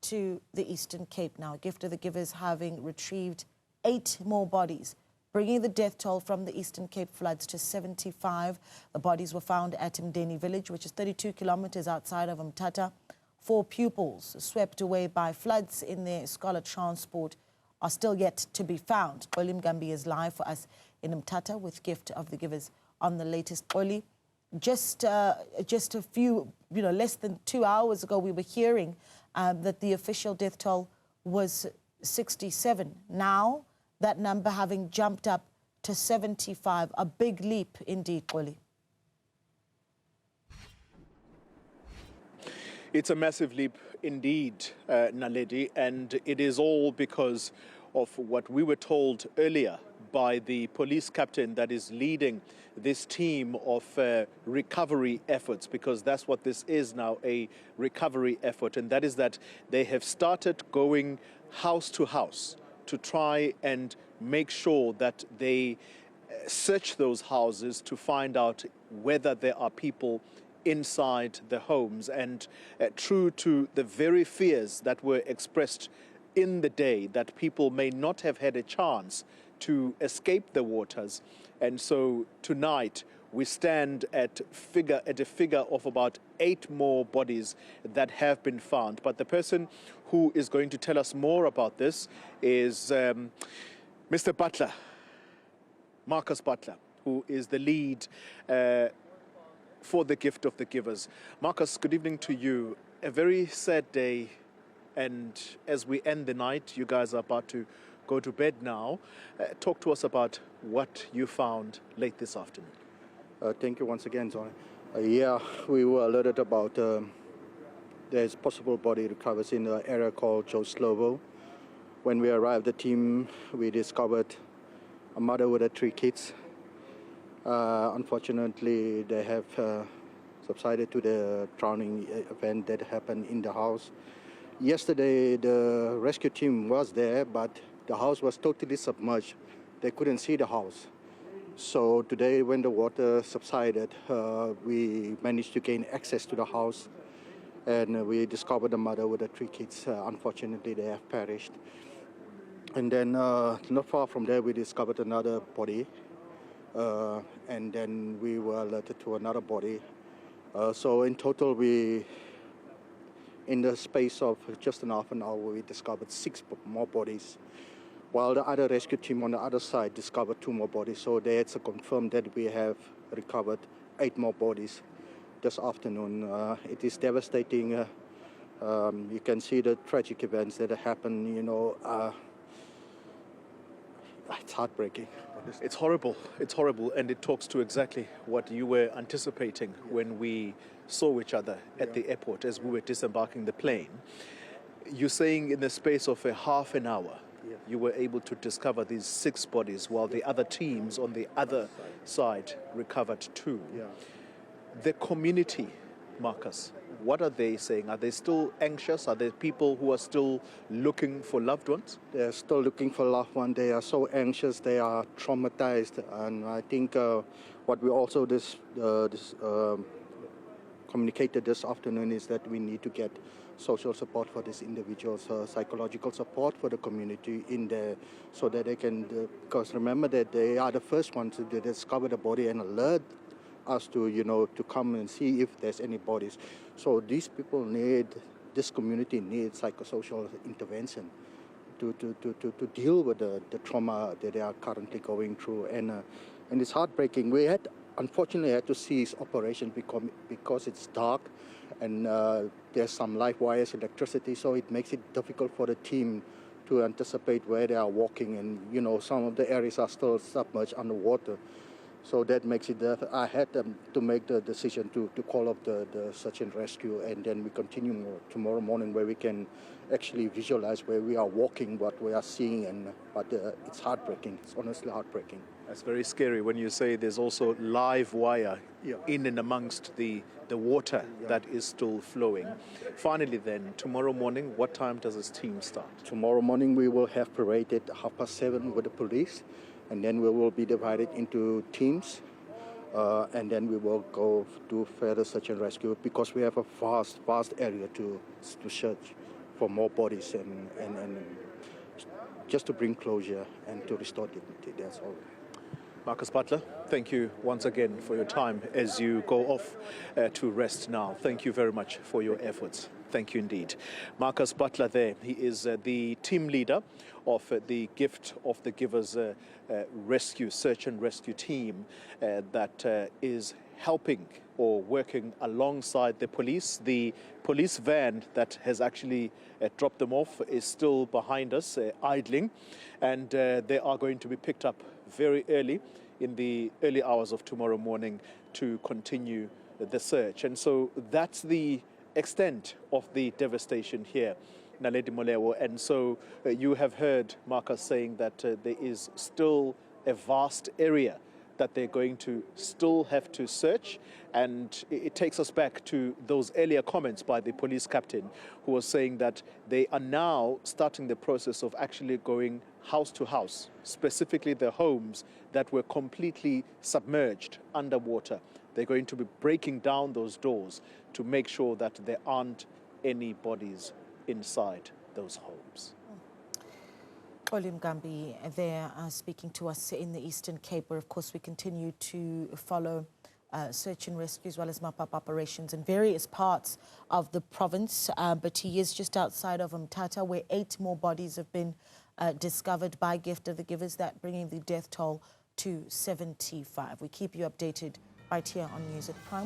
to the Eastern Cape now. Gift of the Givers having retrieved 8 more bodies, bringing the death toll from the Eastern Cape floods to 75. The bodies were found at Mdeni Village, which is 32 kilometers outside of Mthatha. 4 pupils swept away by floods in their scholar transport are still yet to be found. Xoli Mngambi is live for us in Mthatha with Gift of the Givers on the latest. Xoli, just a few, less than 2 hours ago, we were hearing that the official death toll was 67. Now, that number having jumped up to 75. A big leap indeed, Xoli. It's a massive leap indeed, Naledi, and it is all because of what we were told earlier by the police captain that is leading this team of recovery efforts, because that's what this is now, a recovery effort, and that is that they have started going house to house to try and make sure that they search those houses to find out whether there are people inside the homes. And true to the very fears that were expressed in the day that people may not have had a chance to escape the waters. And so tonight we stand at a figure of about 8 more bodies that have been found. But the person who is going to tell us more about this is Mr. Butler, Marcus Butler, who is the lead for the Gift of the Givers. Marcus, good evening to you. A very sad day, and as we end the night, you guys are about to go to bed now. Talk to us about what you found late this afternoon. Thank you once again, Xoli. Yeah, we were alerted about there's possible body recovers in the area called Xoli. When we arrived, the team, we discovered a mother with 3 kids. Unfortunately, they have subsided to the drowning event that happened in the house. Yesterday, the rescue team was there, but the house was totally submerged. They couldn't see the house. So today, when the water subsided, we managed to gain access to the house, and we discovered the mother with the 3 kids. Unfortunately, they have perished. And then not far from there, we discovered another body. And then we were alerted to another body. So in total, in the space of just an half an hour, we discovered 6 more bodies, while the other rescue team on the other side discovered 2 more bodies. So they had to confirm that we have recovered 8 more bodies this afternoon. It is devastating. You can see the tragic events that happen, it's heartbreaking. It's horrible. It's horrible, and it talks to exactly what you were anticipating when we saw each other at the airport as we were disembarking the plane. You're saying in the space of a half an hour, you were able to discover these 6 bodies, while the other teams on the other side recovered 2. The community, Marcus, what are they saying? Are they still anxious? Are there people who are still looking for loved ones? They're still looking for loved ones. They are so anxious. They are traumatized. And I think what we also communicated this afternoon is that we need to get social support for these individuals, psychological support for the community in there, so that they can, because remember that they are the first ones to discover the body and alert us to, to come and see if there's any bodies. So these people this community needs psychosocial intervention to deal with the trauma that they are currently going through. And it's heartbreaking. We unfortunately had to cease operation because it's dark, and there's some live wires, electricity, so it makes it difficult for the team to anticipate where they are walking, and some of the areas are still submerged underwater. So that makes it, I had to make the decision to call up the search and rescue, and then we continue tomorrow morning, where we can actually visualize where we are walking, what we are seeing, but it's heartbreaking. It's honestly heartbreaking. That's very scary when you say there's also live wire in and amongst the water that is still flowing. Finally then, tomorrow morning, what time does this team start? Tomorrow morning we will have parade at 7:30 with the police, and then we will be divided into teams, and then we will go do further search and rescue, because we have a vast area to search. for more bodies and just to bring closure and to restore dignity. That's all. Marcus Butler, thank you once again for your time as you go off to rest now. Thank you very much for your efforts. Thank you indeed. Marcus Butler there, he is the team leader of the Gift of the Givers rescue, search and rescue team that is helping or working alongside the police. The police van that has actually dropped them off is still behind us, idling, and they are going to be picked up very early in the early hours of tomorrow morning to continue the search. And so that's the extent of the devastation here, Naledi Molewa. And so you have heard Marcus saying that there is still a vast area that they're going to still have to search. And it takes us back to those earlier comments by the police captain, who was saying that they are now starting the process of actually going house to house, specifically the homes that were completely submerged underwater. They're going to be breaking down those doors to make sure that there aren't any bodies inside those homes. Xoli Mngambi there speaking to us in the Eastern Cape, where of course we continue to follow search and rescue as well as mop-up operations in various parts of the province. But he is just outside of Mthatha, where 8 more bodies have been discovered by Gift of the Givers, that bringing the death toll to 75. We keep you updated right here on News at Prime.